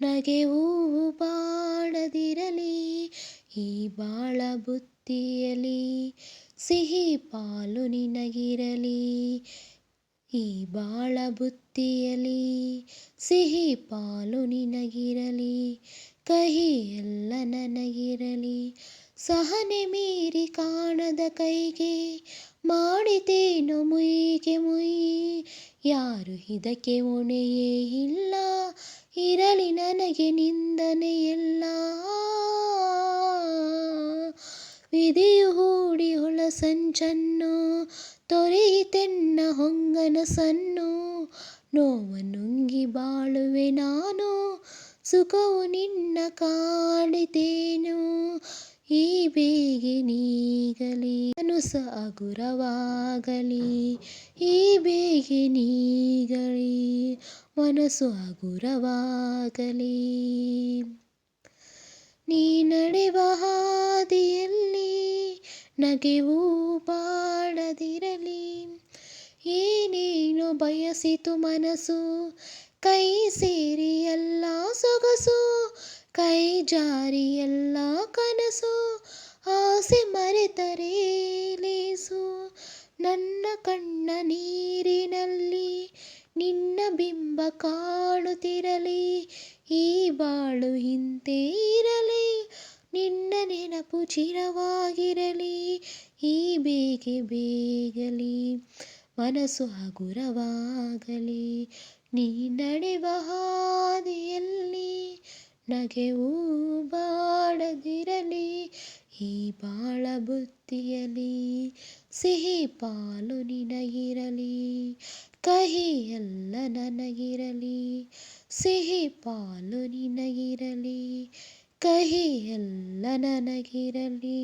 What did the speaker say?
ನಗೆವೂ ಬಾಡದಿರಲಿ ಈ ಬಾಳ ಬುತ್ತಿಯಲಿ, ಸಿಹಿ ಪಾಲು ನಿನಗಿರಲಿ ಈ ಬಾಳ ಬುತ್ತಿಯಲಿ, ಸಿಹಿ ಪಾಲು ನಿನಗಿರಲಿ, ಕಹಿ ಎಲ್ಲ ನನಗಿರಲಿ. ಸಹನೆ ಮೀರಿ ಕಾಣದ ಕೈಗೆ ಮಾಡಿತೇನೋ ಮುಯಿಗೆ ಮುಯಿ, ಯಾರು ಇದಕ್ಕೆ ಹೊಣೆಯೇ ಇಲ್ಲ, ಇರಲಿ ನನಗೆ ನಿಂದನೆಯೆಲ್ಲ. ವಿಧಿಯು ಹೂಡಿ ಹೊಳಸಂಚನ್ನು, ತೊರೆಯಿತೆನ್ನ ಹೊಂಗನಸನ್ನು, ನೋವನುಂಗಿ ಬಾಳುವೆ ನಾನು, ಸುಖವು ನಿನ್ನ ಕಾಡಿತೇನು. ಈ ಬೇಗೆ ನೀಗಲಿ ಮನಸ್ಸು ಹಗುರವಾಗಲಿ, ಈ ಬೇಗೆ ನೀಗಲಿ ಮನಸ್ಸು ಹಗುರವಾಗಲಿ. ನೀ ನಡೆವ ಹಾದಿಯಲ್ಲಿ ನಗೆವೂ ಬಾಡದಿರಲಿ, ಏನೇನೋ ಬಯಸಿತು ಮನಸ್ಸು, ಕೈ ಸೇರಿ ಎಲ್ಲ ಸೊಗಸು, ಕೈ ಜಾರಿ ಎಲ್ಲ ಕನಸು, ಆಸೆ ಮರೆತರೆ ಲೇಸು. ನನ್ನ ಕಣ್ಣ ನೀರಿನಲ್ಲಿ ನಿನ್ನ ಬಿಂಬ ಕಾಣುತ್ತಿರಲಿ, ಈ ಬಾಳು ಇಂತೆ ಇರಲಿ, ನಿನ್ನ ನೆನಪು ಚಿರವಾಗಿರಲಿ. ಈ ಬೇಗೆ ಬೇಗಲಿ ಮನಸ್ಸು ಹಗುರವಾಗಲಿ, ನೀ ನಡೆವ ಹಾದಿಯಲ್ಲಿ ನಗೆವೂ ಬಾಡದಿರಲಿ ಈ ಬಾಳ ಬುತ್ತಿಯಲಿ, ಸಿಹಿ ಪಾಲು ನಿನಗಿರಲಿ, ಕಹಿ ಎಲ್ಲ ನನಗಿರಲಿ, ಸಿಹಿ ಪಾಲು ನಿನಗಿರಲಿ, ಕಹಿ ಎಲ್ಲ ನನಗಿರಲಿ.